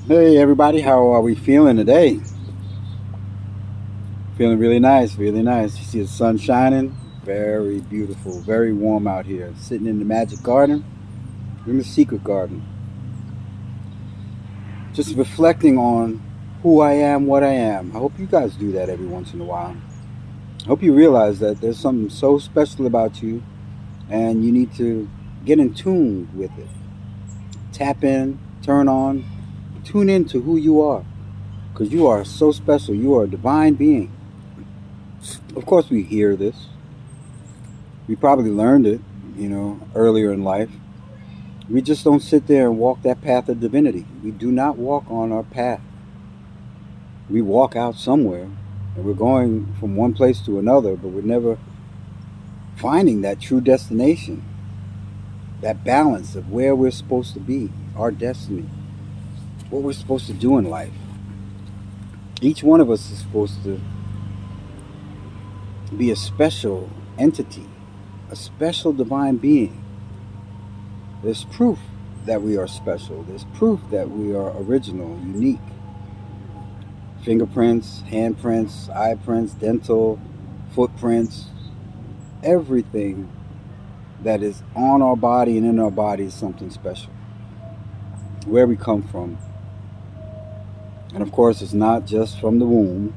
Hey everybody, how are we feeling today? Feeling really nice, really nice. You see the sun shining, very beautiful, very warm out here. Sitting in the magic garden, in the secret garden, just reflecting on who I am, what I am. I hope you guys do that every once in a while. I hope you realize that there's something so special about you, and you need to get in tune with it. Tap in, turn on, tune in to who you are, because you are so special. You are a divine being. Of course, we hear this. We probably learned it, earlier in life. We just don't sit there and walk that path of divinity. We do not walk on our path. We walk out somewhere, and we're going from one place to another, but we're never finding that true destination, that balance of where we're supposed to be, our destiny, what we're supposed to do in life. Each one of us is supposed to be a special entity, a special divine being. There's proof that we are special. There's proof that we are original, unique. Fingerprints, handprints, eye prints, dental, footprints, everything that is on our body and in our body is something special. Where we come from. And of course, it's not just from the womb.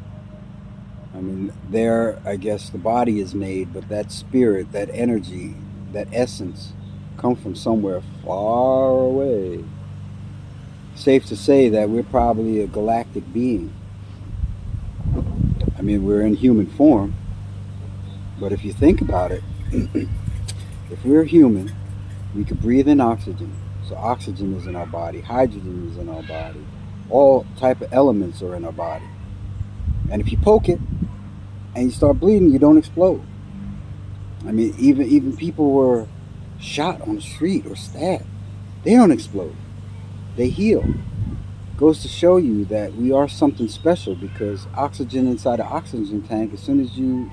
I mean, there, I guess the body is made, but that spirit, that energy, that essence come from somewhere far away. Safe to say that we're probably a galactic being. I mean, we're in human form, but if you think about it, if we're human, we could breathe in oxygen. So oxygen is in our body, hydrogen is in our body, all type of elements are in our body. And if you poke it and you start bleeding, you don't explode. I mean, even people who are shot on the street or stabbed, they don't explode. They heal. Goes to show you that we are something special because oxygen inside an oxygen tank, as soon as you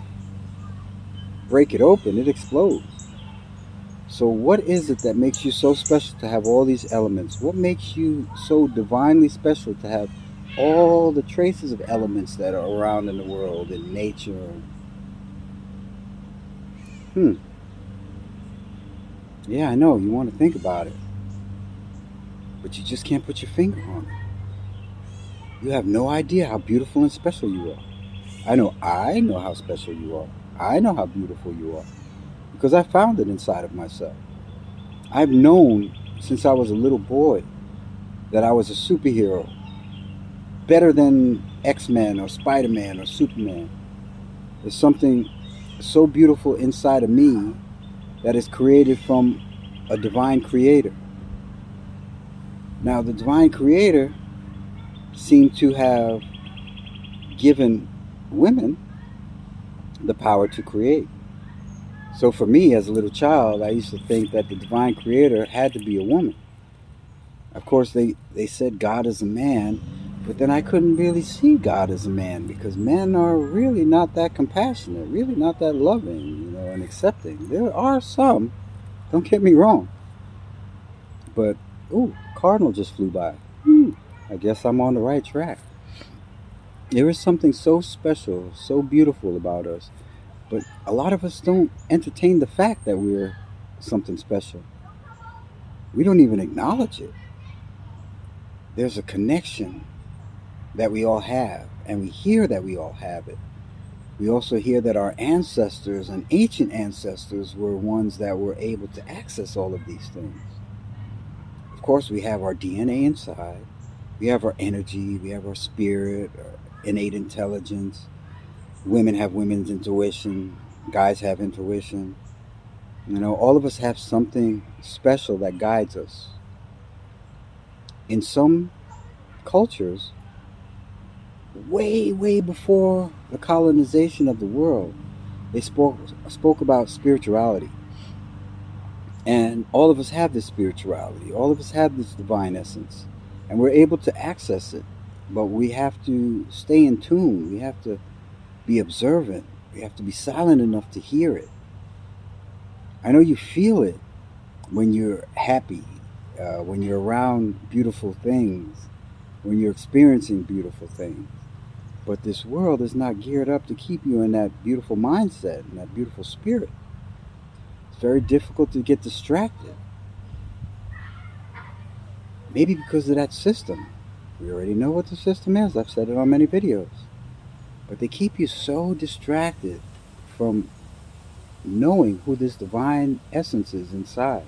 break it open, it explodes. So, what is it that makes you so special to have all these elements? What makes you so divinely special to have all the traces of elements that are around in the world, in nature? Hmm, yeah, I know, you want to think about it, but you just can't put your finger on it. You have no idea how beautiful and special you are. I know how special you are. I know how beautiful you are because I found it inside of myself. I've known since I was a little boy that I was a superhero, better than X Men or Spider Man or Superman. There's something so beautiful inside of me that is created from a divine creator. Now, the divine creator seemed to have given women the power to create. So, for me as a little child, I used to think that the divine creator had to be a woman. Of course, they said God is a man, but then I couldn't really see God as a man because men are really not that compassionate, really not that loving, and accepting. There are some, don't get me wrong, but ooh, cardinal just flew by. I guess I'm on the right track. There is something so special, so beautiful about us, but a lot of us don't entertain the fact that we're something special. We don't even acknowledge it. There's a connection that we all have, and we hear that we all have it. We also hear that our ancestors and ancient ancestors were ones that were able to access all of these things. Of course, we have our DNA inside, we have our energy, we have our spirit, our innate intelligence. Women have women's intuition, guys have intuition. All of us have something special that guides us. In some cultures, way, way before the colonization of the world, they spoke about spirituality. And all of us have this spirituality. All of us have this divine essence. And we're able to access it. But we have to stay in tune. We have to be observant. We have to be silent enough to hear it. I know you feel it when you're happy, when you're around beautiful things. when you're experiencing beautiful things. But this world is not geared up to keep you in that beautiful mindset and that beautiful spirit. It's very difficult to get distracted. Maybe because of that system. We already know what the system is. I've said it on many videos. But they keep you so distracted from knowing who this divine essence is inside.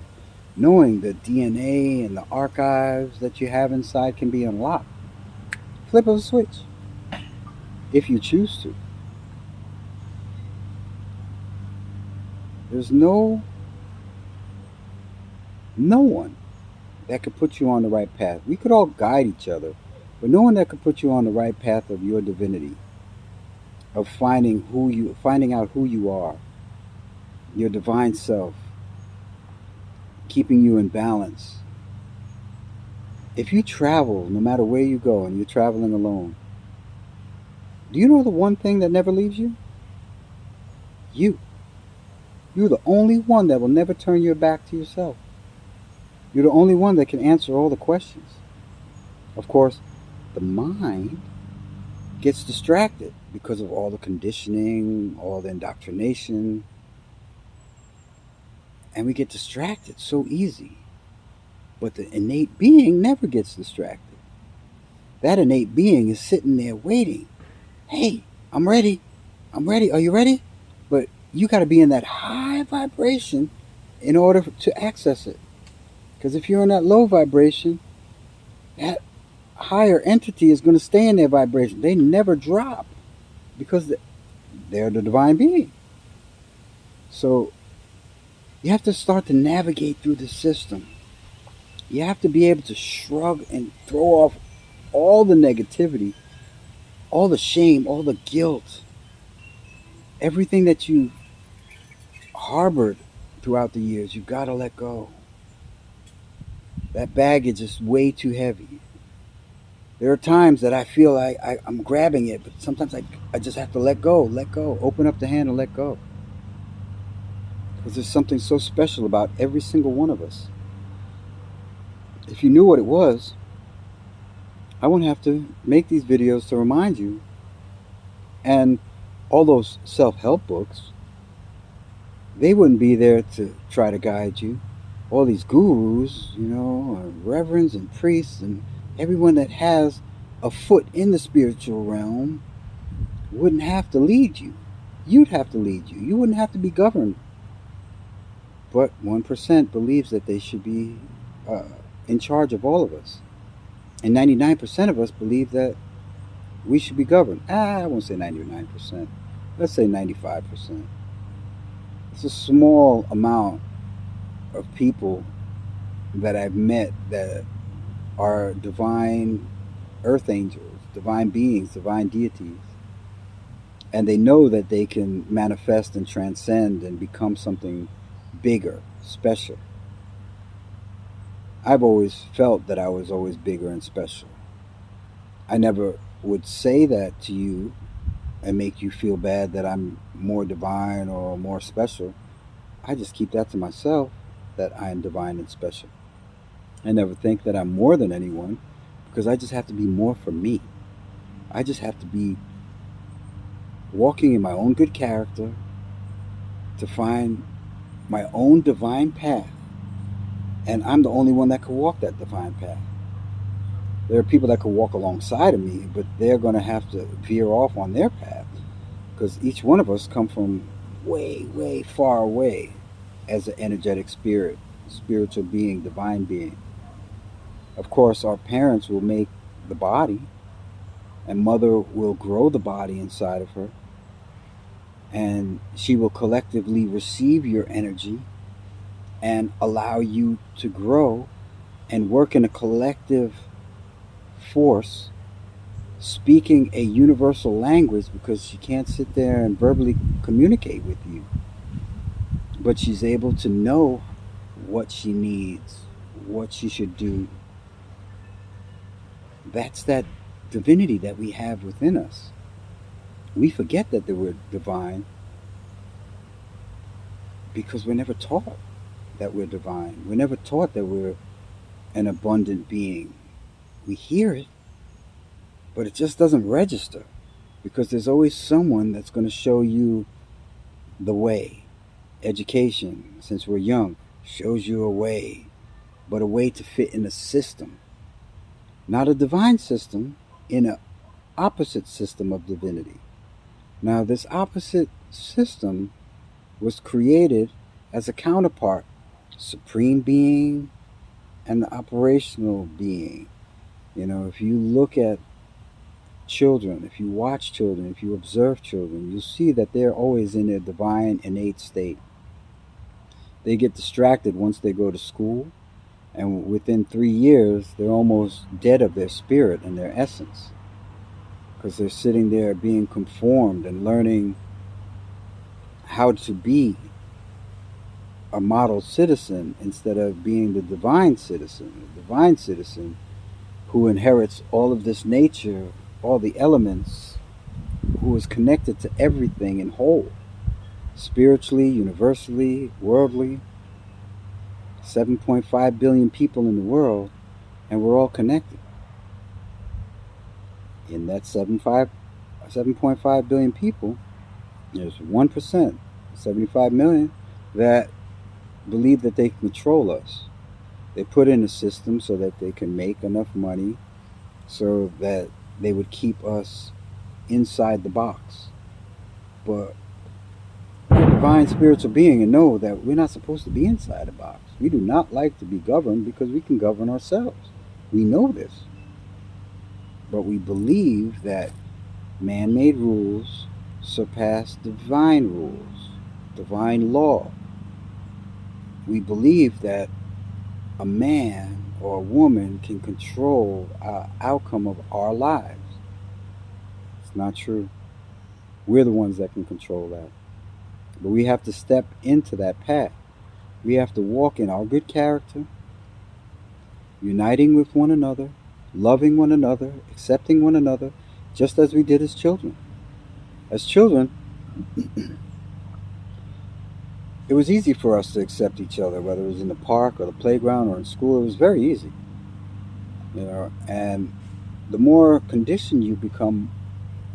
Knowing the DNA and the archives that you have inside can be unlocked. Flip of a switch, if you choose to. There's no one that could put you on the right path. We could all guide each other, but no one that could put you on the right path of your divinity, of finding out who you are, your divine self, keeping you in balance. If you travel, no matter where you go, and you're traveling alone, do you know the one thing that never leaves you? You. You're the only one that will never turn your back to yourself. You're the only one that can answer all the questions. Of course, the mind gets distracted because of all the conditioning, all the indoctrination, and we get distracted so easy. But the innate being never gets distracted. That innate being is sitting there waiting. Hey, I'm ready. I'm ready. Are you ready? But you got to be in that high vibration in order to access it. Because if you're in that low vibration, that higher entity is going to stay in their vibration. They never drop because they're the divine being. So you have to start to navigate through the system. You have to be able to shrug and throw off all the negativity, all the shame, all the guilt, everything that you harbored throughout the years. You've got to let go. That baggage is way too heavy. There are times that I feel like I'm grabbing it, but sometimes I just have to let go, open up the hand and let go. Because there's something so special about every single one of us. If you knew what it was, I wouldn't have to make these videos to remind you. And all those self-help books, they wouldn't be there to try to guide you. All these gurus, reverends and priests and everyone that has a foot in the spiritual realm wouldn't have to lead you. You'd have to lead you. You wouldn't have to be governed. But 1% believes that they should be in charge of all of us. And 99% of us believe that we should be governed. I won't say 99%. Let's say 95%. It's a small amount of people that I've met that are divine earth angels, divine beings, divine deities. And they know that they can manifest and transcend and become something bigger, special. I've always felt that I was always bigger and special. I never would say that to you and make you feel bad that I'm more divine or more special. I just keep that to myself, that I am divine and special. I never think that I'm more than anyone because I just have to be more for me. I just have to be walking in my own good character to find my own divine path. And I'm the only one that can walk that divine path. There are people that could walk alongside of me, but they're going to have to veer off on their path because each one of us come from way, way far away as an energetic spirit, spiritual being, divine being. Of course, our parents will make the body, and mother will grow the body inside of her, and she will collectively receive your energy and allow you to grow and work in a collective force, speaking a universal language because she can't sit there and verbally communicate with you. But she's able to know what she needs, what she should do. That's that divinity that we have within us. We forget that we're divine because we're never taught that we're divine. We're never taught that we're an abundant being. We hear it, but it just doesn't register because there's always someone that's going to show you the way. Education, since we're young, shows you a way, but a way to fit in a system, not a divine system, in an opposite system of divinity. Now, this opposite system was created as a counterpart, supreme being and the operational being. If you look at children, if you watch children, if you observe children, you'll see that they're always in their divine innate state. They get distracted once they go to school, and within 3 years, they're almost dead of their spirit and their essence because they're sitting there being conformed and learning how to be a model citizen instead of being the divine citizen who inherits all of this nature, all the elements, who is connected to everything in whole, spiritually, universally, worldly. 7.5 billion people in the world, and we're all connected. In that 7.5 billion people, there's 1%, 75 million, that believe that they can control us. They put in a system so that they can make enough money so that they would keep us inside the box. But we're a divine spiritual being and know that we're not supposed to be inside a box. We do not like to be governed because we can govern ourselves. We know this. But we believe that man made rules surpass divine rules, divine law. We believe that a man or a woman can control our outcome of our lives. It's not true. We're the ones that can control that. But we have to step into that path. We have to walk in our good character, uniting with one another, loving one another, accepting one another, just as we did as children. As children, it was easy for us to accept each other, whether it was in the park or the playground or in school. It was very easy. And the more conditioned you become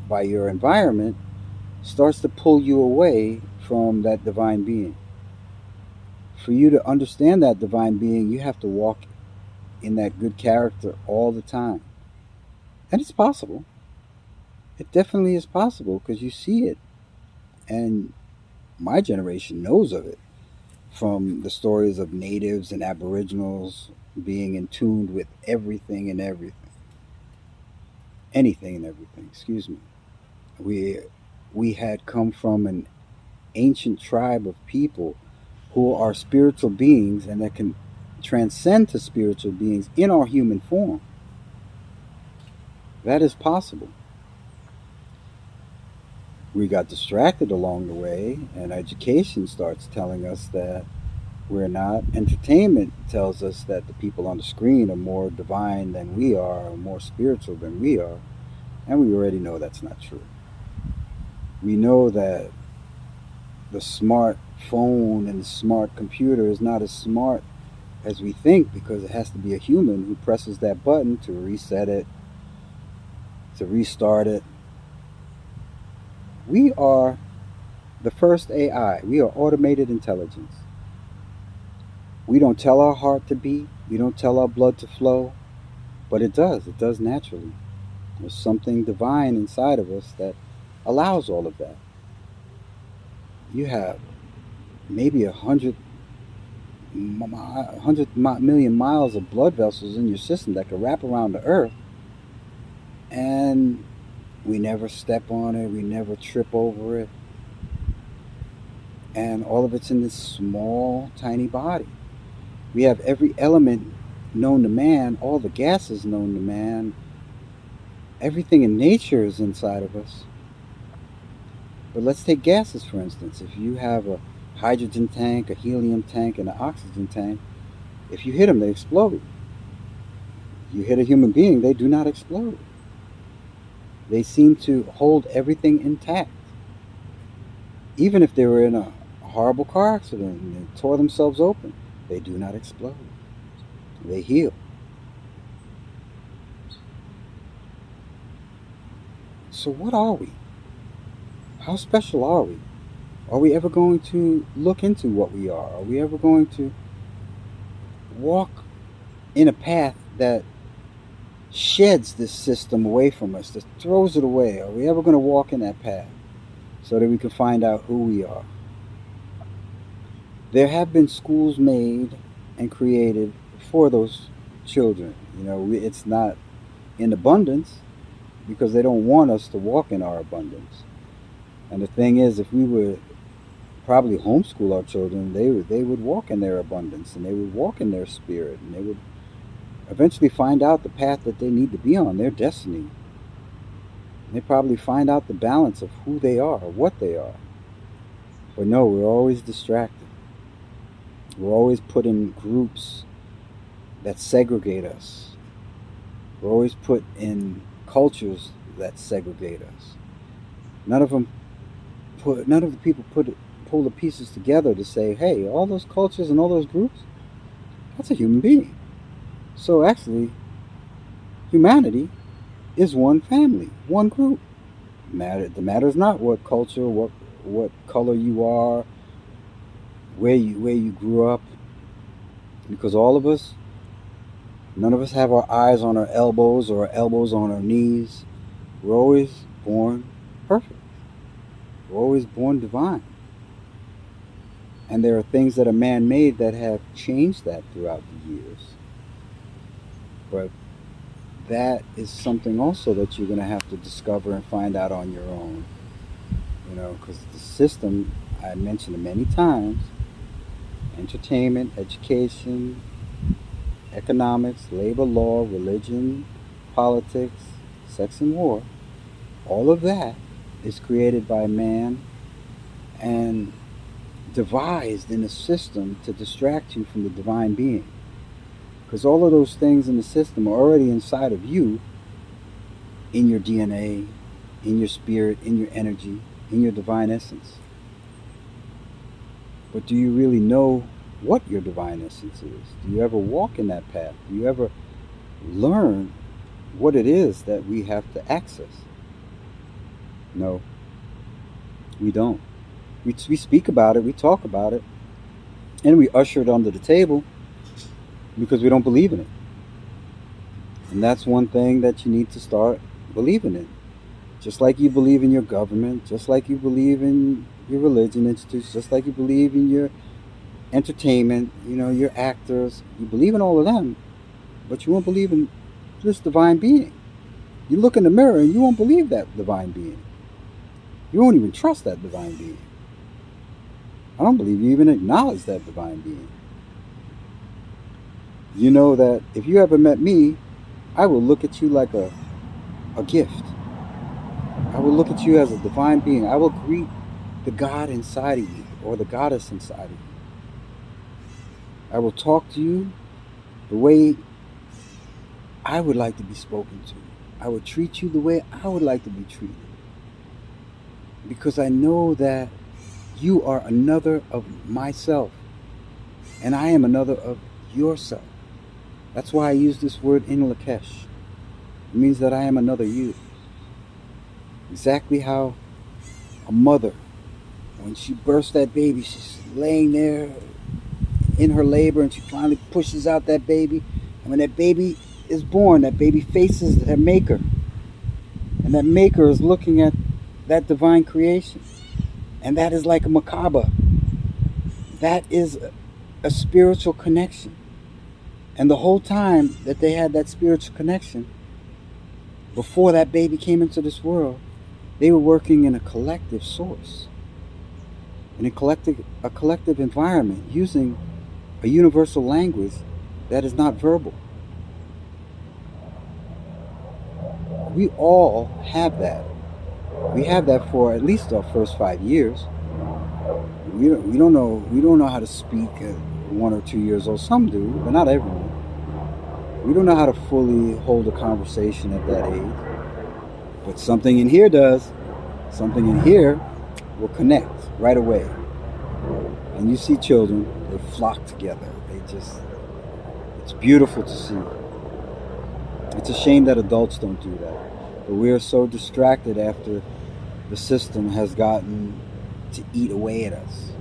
by your environment, starts to pull you away from that divine being. For you to understand that divine being, you have to walk in that good character all the time. And it's possible. It definitely is possible because you see it. And my generation knows of it from the stories of natives and aboriginals being in tune with everything and everything. Anything and everything, excuse me. We we had come from an ancient tribe of people who are spiritual beings and that can transcend to spiritual beings in our human form. That is possible. We got distracted along the way, and education starts telling us that we're not. Entertainment tells us that the people on the screen are more divine than we are, or more spiritual than we are, and we already know that's not true. We know that the smart phone and the smart computer is not as smart as we think because it has to be a human who presses that button to reset it, to restart it. We are the first AI. We are automated intelligence. We don't tell our heart to beat, we don't tell our blood to flow, but it does. It does naturally. There's something divine inside of us that allows all of that. You have maybe 100 million miles of blood vessels in your system that can wrap around the earth, and we never step on it, we never trip over it, and all of it's in this small, tiny body. We have every element known to man, all the gases known to man, everything in nature is inside of us. But let's take gases for instance. If you have a hydrogen tank, a helium tank, and an oxygen tank, if you hit them, they explode. You hit a human being, they do not explode. They seem to hold everything intact. Even if they were in a horrible car accident and they tore themselves open, they do not explode. They heal. So what are we? How special are we? Are we ever going to look into what we are? Are we ever going to walk in a path that sheds this system away from us, that throws it away? Are we ever going to walk in that path so that we can find out who we are? There have been schools made and created for those children. It's not in abundance because they don't want us to walk in our abundance. And the thing is, if we would probably homeschool our children, they would walk in their abundance, and they would walk in their spirit, and they would eventually find out the path that they need to be on, their destiny. They probably find out the balance of who they are, what they are. But no, we're always distracted. We're always put in groups that segregate us. We're always put in cultures that segregate us. None of the people pull the pieces together to say, hey, all those cultures and all those groups, that's a human being. So actually, humanity is one family, one group. The matter is not what culture, what color you are, where you grew up, because all of us, none of us have our eyes on our elbows or our elbows on our knees. We're always born perfect. We're always born divine. And there are things that are man-made that have changed that throughout the years. But that is something also that you're going to have to discover and find out on your own. Because the system, I mentioned it many times, entertainment, education, economics, labor law, religion, politics, sex and war, all of that is created by man and devised in a system to distract you from the divine being. Because all of those things in the system are already inside of you, in your DNA, in your spirit, in your energy, in your divine essence. But do you really know what your divine essence is? Do you ever walk in that path? Do you ever learn what it is that we have to access? No, we don't. We speak about it, we talk about it, and we usher it under the table because we don't believe in it. And that's one thing that you need to start believing in. Just like you believe in your government, just like you believe in your religion institutes, just like you believe in your entertainment, your actors. You believe in all of them, but you won't believe in this divine being. You look in the mirror and you won't believe that divine being. You won't even trust that divine being. I don't believe you even acknowledge that divine being. You know that if you ever met me, I will look at you like a gift. I will look at you as a divine being. I will greet the God inside of you or the goddess inside of you. I will talk to you the way I would like to be spoken to. I would treat you the way I would like to be treated. Because I know that you are another of myself, and I am another of yourself. That's why I use this word in Lakesh. It means that I am another you. Exactly how a mother, when she births that baby, she's laying there in her labor and she finally pushes out that baby. And when that baby is born, that baby faces their maker. And that maker is looking at that divine creation. And that is like a macabre. That is a spiritual connection. And the whole time that they had that spiritual connection, before that baby came into this world, they were working in a collective source, in a collective environment, using a universal language that is not verbal. We all have that. We have that for at least our first 5 years. We don't know how to speak at 1 or 2 years old. Some do, but not everyone. We don't know how to fully hold a conversation at that age. But something in here does. Something in here will connect right away. And you see children, they flock together. It's beautiful to see. It's a shame that adults don't do that. But we're so distracted after the system has gotten to eat away at us.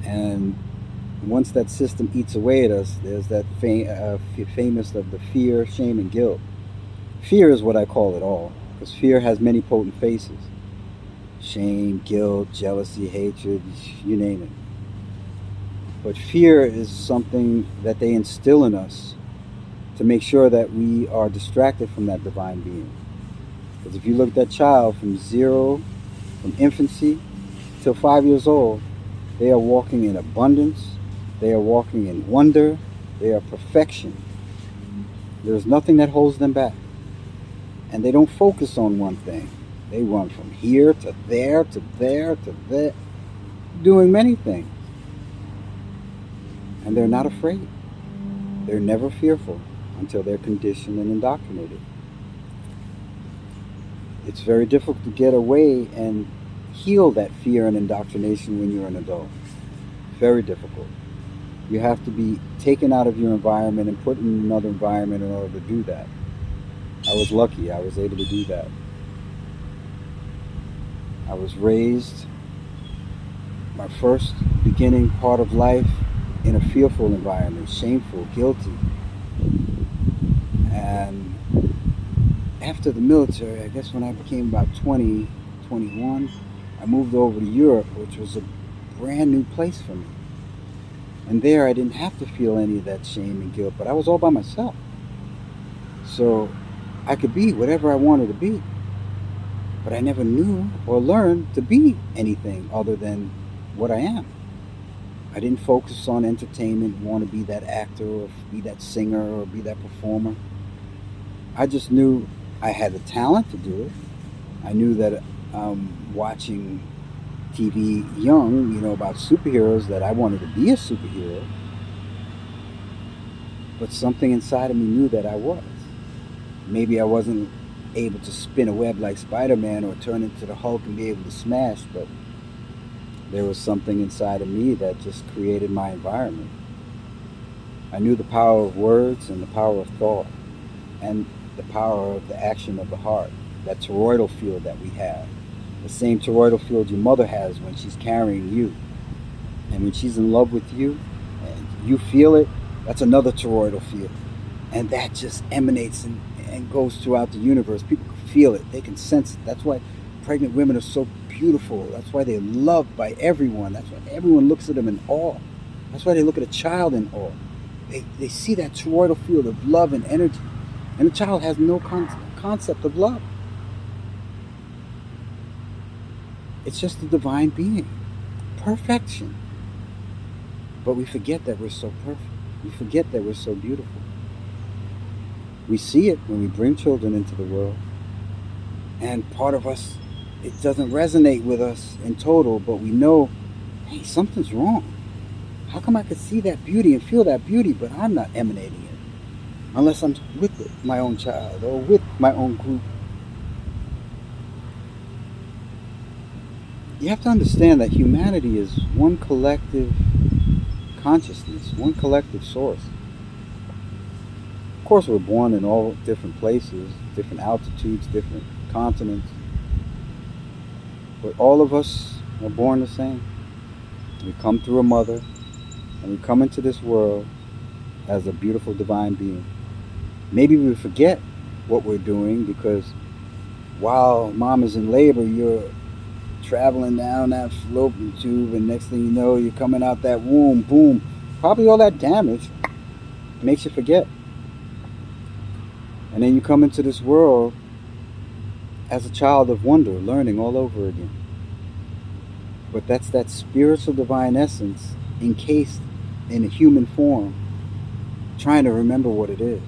And once that system eats away at us, there's that famous of the fear, shame, and guilt. Fear is what I call it all, because fear has many potent faces: shame, guilt, jealousy, hatred, you name it. But fear is something that they instill in us to make sure that we are distracted from that divine being. Because if you look at that child from zero, from infancy till 5 years old, they are walking in abundance, they are walking in wonder, they are perfection. There's nothing that holds them back. And they don't focus on one thing. They run from here to there to there to there, doing many things. And they're not afraid. They're never fearful until they're conditioned and indoctrinated. It's very difficult to get away and heal that fear and indoctrination when you're an adult. Very difficult. You have to be taken out of your environment and put in another environment in order to do that. I was lucky. I was able to do that. I was raised, my first beginning part of life, in a fearful environment, shameful, guilty. And after the military, I guess when I became about 20, 21, I moved over to Europe, which was a brand new place for me. And there I didn't have to feel any of that shame and guilt, but I was all by myself. So I could be whatever I wanted to be. But I never knew or learned to be anything other than what I am. I didn't focus on entertainment, want to be that actor or be that singer or be that performer. I just knew I had the talent to do it. I knew that watching TV young, about superheroes, that I wanted to be a superhero. But something inside of me knew that I was. Maybe I wasn't able to spin a web like Spider-Man or turn into the Hulk and be able to smash, but there was something inside of me that just created my environment. I knew the power of words and the power of thought and the power of the action of the heart, that toroidal field that we have. The same toroidal field your mother has when she's carrying you. And when she's in love with you and you feel it, that's another toroidal field. And that just emanates and goes throughout the universe. People can feel it. They can sense it. That's why pregnant women are so beautiful. That's why they're loved by everyone. That's why everyone looks at them in awe. That's why they look at a child in awe. They see that toroidal field of love and energy. And the child has no concept of love. It's just the divine being. Perfection. But we forget that we're so perfect. We forget that we're so beautiful. We see it when we bring children into the world. And part of us, it doesn't resonate with us in total, but we know, hey, something's wrong. How come I could see that beauty and feel that beauty, but I'm not emanating it? Unless I'm with it, my own child or with my own group. You have to understand that humanity is one collective consciousness, one collective source. Of course, we're born in all different places, different altitudes, different continents. But all of us are born the same. We come through a mother, and we come into this world as a beautiful divine being. Maybe we forget what we're doing because while mom is in labor, you're traveling down that fallopian tube, and next thing you know, you're coming out that womb, boom. Probably all that damage makes you forget. And then you come into this world as a child of wonder, learning all over again. But that's that spiritual divine essence encased in a human form, trying to remember what it is.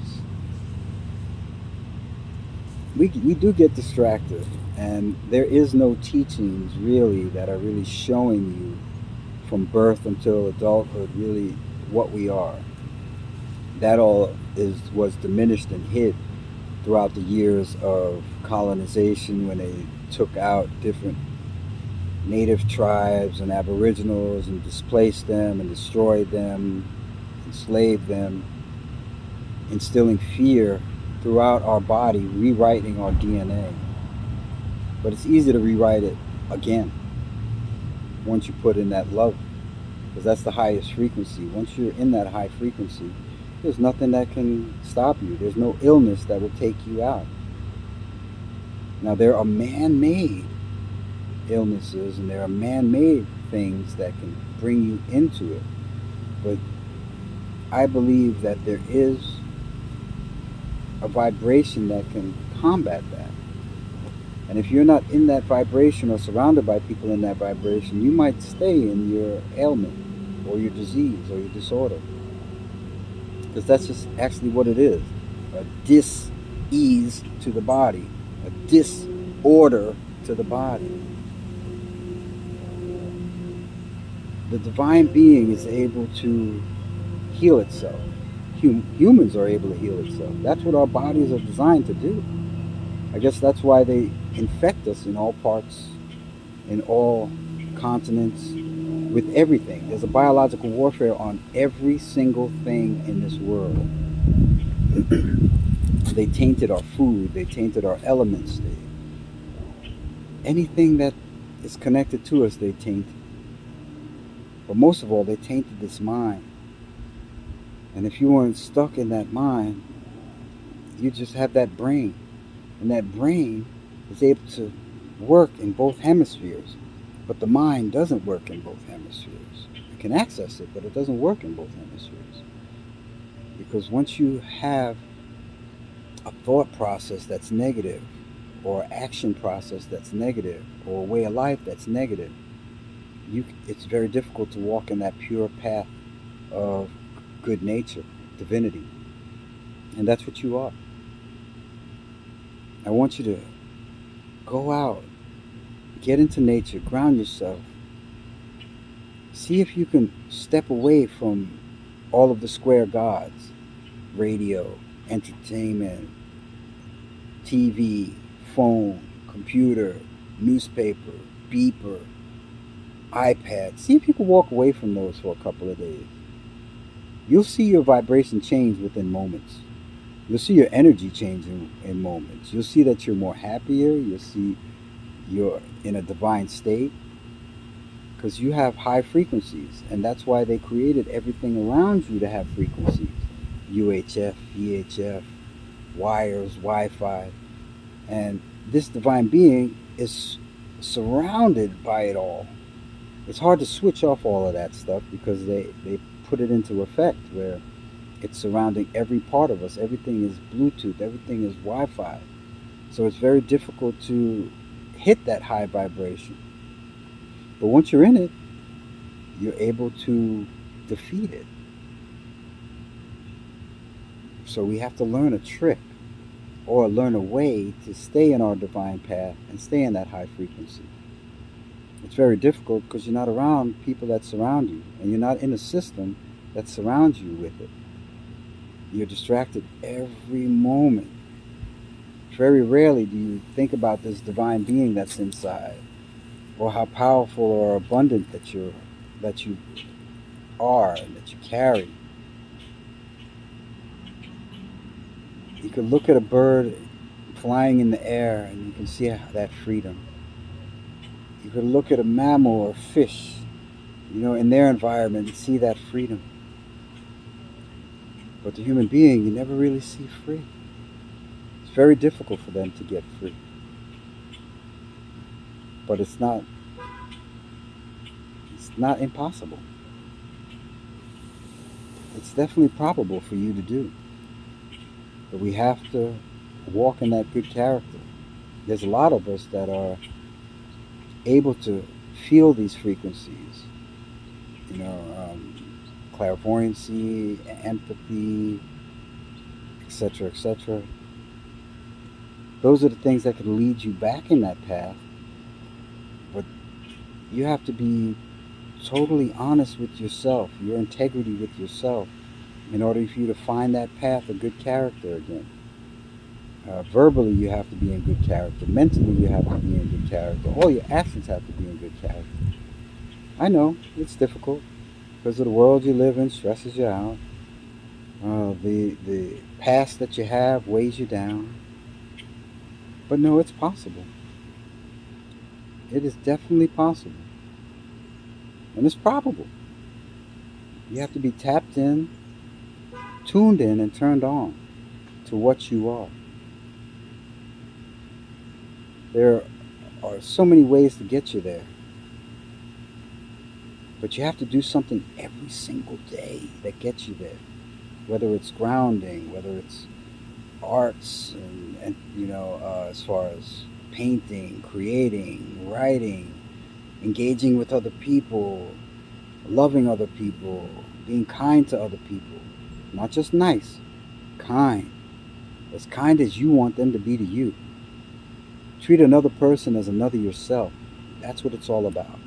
We do get distracted, and there is no teachings really that are really showing you from birth until adulthood really what we are. That all was diminished and hid throughout the years of colonization, when they took out different native tribes and aboriginals and displaced them and destroyed them, enslaved them, instilling fear throughout our body, rewriting our DNA. But it's easy to rewrite it again once you put in that love, because that's the highest frequency. Once you're in that high frequency, there's nothing that can stop you. There's no illness that will take you out. Now, there are man-made illnesses and there are man-made things that can bring you into it. But I believe that there is a vibration that can combat that. And if you're not in that vibration or surrounded by people in that vibration, you might stay in your ailment or your disease or your disorder. Because that's just actually what it is. A dis-ease to the body. A disorder to the body. The divine being is able to heal itself. Humans are able to heal itself. That's what our bodies are designed to do. I guess that's why they infect us in all parts, in all continents, with everything. There's a biological warfare on every single thing in this world. They tainted our food, they tainted our elements. Anything that is connected to us, they tainted. But most of all, they tainted this mind. And if you weren't stuck in that mind, you just have that brain. And that brain is able to work in both hemispheres. But the mind doesn't work in both hemispheres. You can access it, but it doesn't work in both hemispheres. Because once you have a thought process that's negative, or action process that's negative, or a way of life that's negative, it's very difficult to walk in that pure path of good nature, divinity. And that's what you are. I want you to go out, get into nature, ground yourself. See if you can step away from all of the square gods, radio, entertainment, TV, phone, computer, newspaper, beeper, iPad. See if you can walk away from those for a couple of days. You'll see your vibration change within moments. You'll see your energy change in moments. You'll see that you're more happier. You'll see you're in a divine state because you have high frequencies. And that's why they created everything around you to have frequencies. UHF, VHF, wires, Wi-Fi. And this divine being is surrounded by it all. It's hard to switch off all of that stuff because they put it into effect where it's surrounding every part of us. Everything is Bluetooth. Everything is Wi-Fi. So it's very difficult to hit that high vibration. But once you're in it, you're able to defeat it. So we have to learn a trick or learn a way to stay in our divine path and stay in that high frequency. It's very difficult because you're not around people that surround you, and you're not in a system that surrounds you with it. You're distracted every moment. Very rarely do you think about this divine being that's inside, or how powerful or abundant that you are and that you carry. You can look at a bird flying in the air and you can see that freedom. You can look at a mammal or fish, in their environment and see that freedom. But the human being, you never really see free. It's very difficult for them to get free. But it's not impossible. It's definitely probable for you to do. But we have to walk in that good character. There's a lot of us that are able to feel these frequencies, clairvoyancy, empathy, etc., etc. Those are the things that can lead you back in that path. But you have to be totally honest with yourself, your integrity with yourself, in order for you to find that path of good character again. Verbally, you have to be in good character. Mentally, you have to be in good character. All your actions have to be in good character. I know, it's difficult, because of the world you live in stresses you out. The past that you have weighs you down. But no, it's possible. It is definitely possible. And it's probable. You have to be tapped in, tuned in, and turned on to what you are. There are so many ways to get you there, but you have to do something every single day that gets you there. Whether it's grounding, whether it's arts, and as far as painting, creating, writing, engaging with other people, loving other people, being kind to other people. Not just nice, kind. As kind as you want them to be to you. Treat another person as another yourself. That's what it's all about.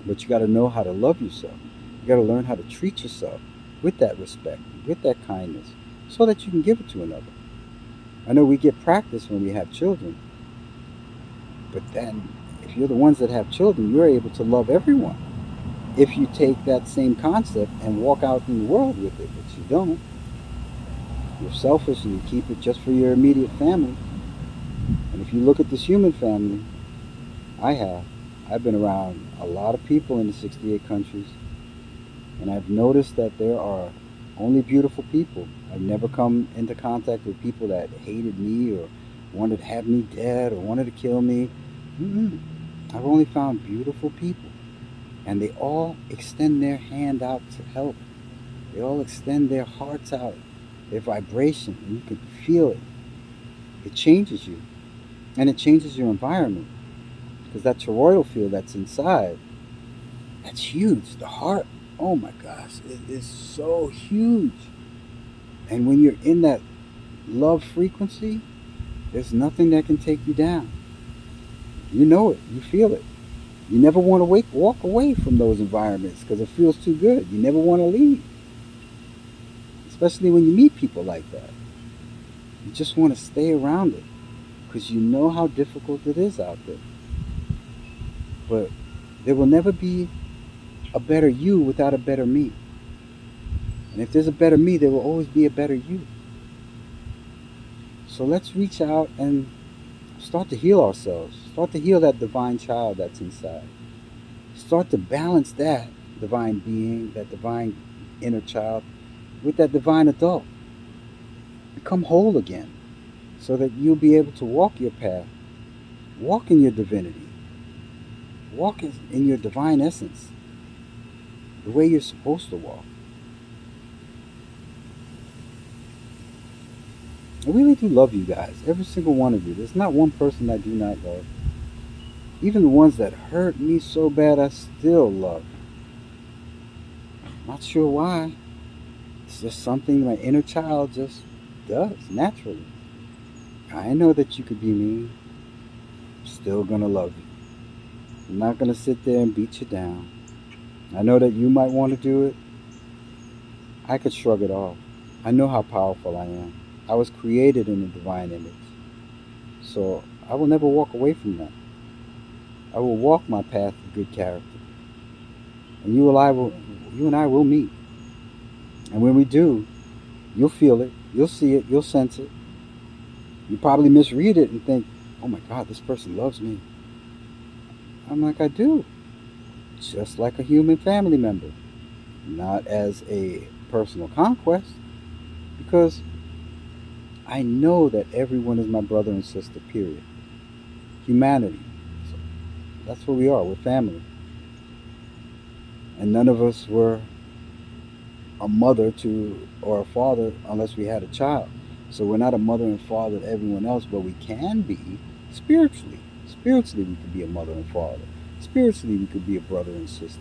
But you got to know how to love yourself. You got to learn how to treat yourself with that respect, with that kindness, so that you can give it to another. I know we get practice when we have children, but then if you're the ones that have children, you're able to love everyone. If you take that same concept and walk out in the world with it, but you don't, you're selfish and you keep it just for your immediate family. And if you look at this human family, I have. I've been around a lot of people in the 68 countries, and I've noticed that there are only beautiful people. I've never come into contact with people that hated me or wanted to have me dead or wanted to kill me. Mm-mm. I've only found beautiful people, and they all extend their hand out to help. They all extend their hearts out, their vibration, and you can feel it. It changes you, and it changes your environment because that toroidal field that's inside, that's huge. The heart, oh my gosh, it is so huge. And when you're in that love frequency, there's nothing that can take you down. You know it, you feel it. You never want to walk away from those environments because it feels too good. You never want to leave, especially when you meet people like that. You just want to stay around it because you know how difficult it is out there. But there will never be a better you without a better me. And if there's a better me, there will always be a better you. So let's reach out and start to heal ourselves. Start to heal that divine child that's inside. Start to balance that divine being, that divine inner child, with that divine adult. Become whole again so that you'll be able to walk your path, walk in your divinity, walk in your divine essence, the way you're supposed to walk. I really do love you guys, every single one of you. There's not one person I do not love. Even the ones that hurt me so bad, I still love. Not sure why. It's just something my inner child just does naturally. I know that you could be mean. I'm still gonna love you. I'm not gonna sit there and beat you down. I know that you might want to do it. I could shrug it off. I know how powerful I am. I was created in the divine image. So I will never walk away from that. I will walk my path of good character. And you and I will meet. And when we do, you'll feel it, you'll see it, you'll sense it. You probably misread it and think, oh my God, this person loves me. I'm like, I do. Just like a human family member. Not as a personal conquest, because I know that everyone is my brother and sister, period. Humanity. So that's what we are. We're family. And none of us were a mother to or a father unless we had a child. So we're not a mother and father to everyone else, but we can be spiritually. Spiritually, we could be a mother and father. Spiritually, we could be a brother and sister.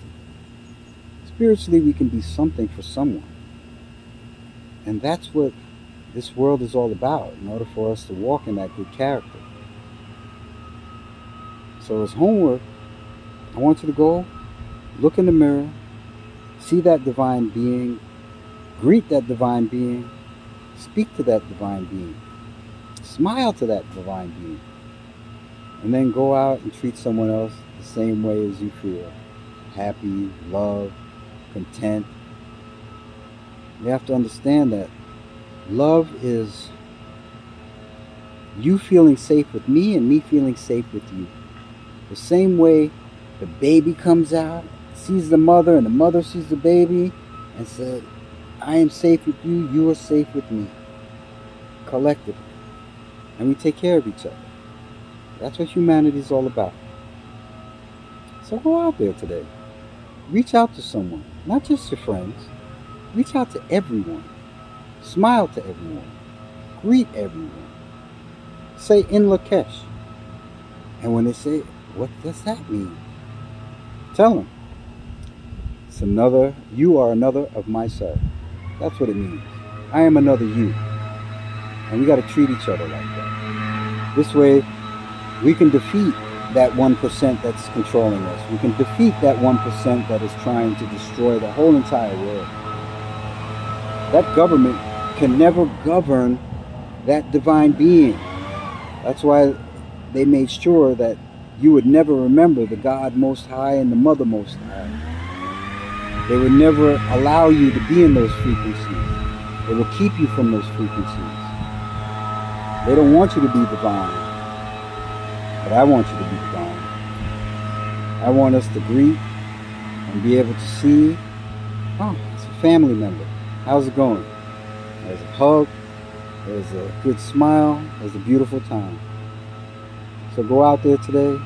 Spiritually, we can be something for someone. And that's what this world is all about in order for us to walk in that good character. So as homework, I want you to go look in the mirror, see that divine being, greet that divine being, speak to that divine being, smile to that divine being, and then go out and treat someone else the same way as you feel. Happy, love, content, You have to understand that love is you feeling safe with me and me feeling safe with you. The same way the baby comes out, sees the mother, and the mother sees the baby and says, I am safe with you, you are safe with me. Collectively. And we take care of each other. That's what humanity is all about. So go out there today. Reach out to someone, not just your friends. Reach out to everyone. Smile to everyone. Greet everyone. Say in Lakesh. And when they say, what does that mean? Tell them. It's another, you are another of myself. That's what it means. I am another you. And we got to treat each other like that. This way, we can defeat that 1% that's controlling us. We can defeat that 1% that is trying to destroy the whole entire world. That government can never govern that divine being. That's why they made sure that you would never remember the God Most High and the Mother Most High. They would never allow you to be in those frequencies. They will keep you from those frequencies. They don't want you to be divine, but I want you to be divine. I want us to greet and be able to see, oh, it's a family member. How's it going? There's a hug, there's a good smile, there's a beautiful time. So go out there today,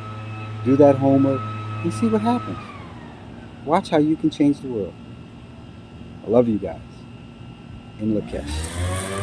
do that homework, and see what happens. Watch how you can change the world. I love you guys. In Lakesh.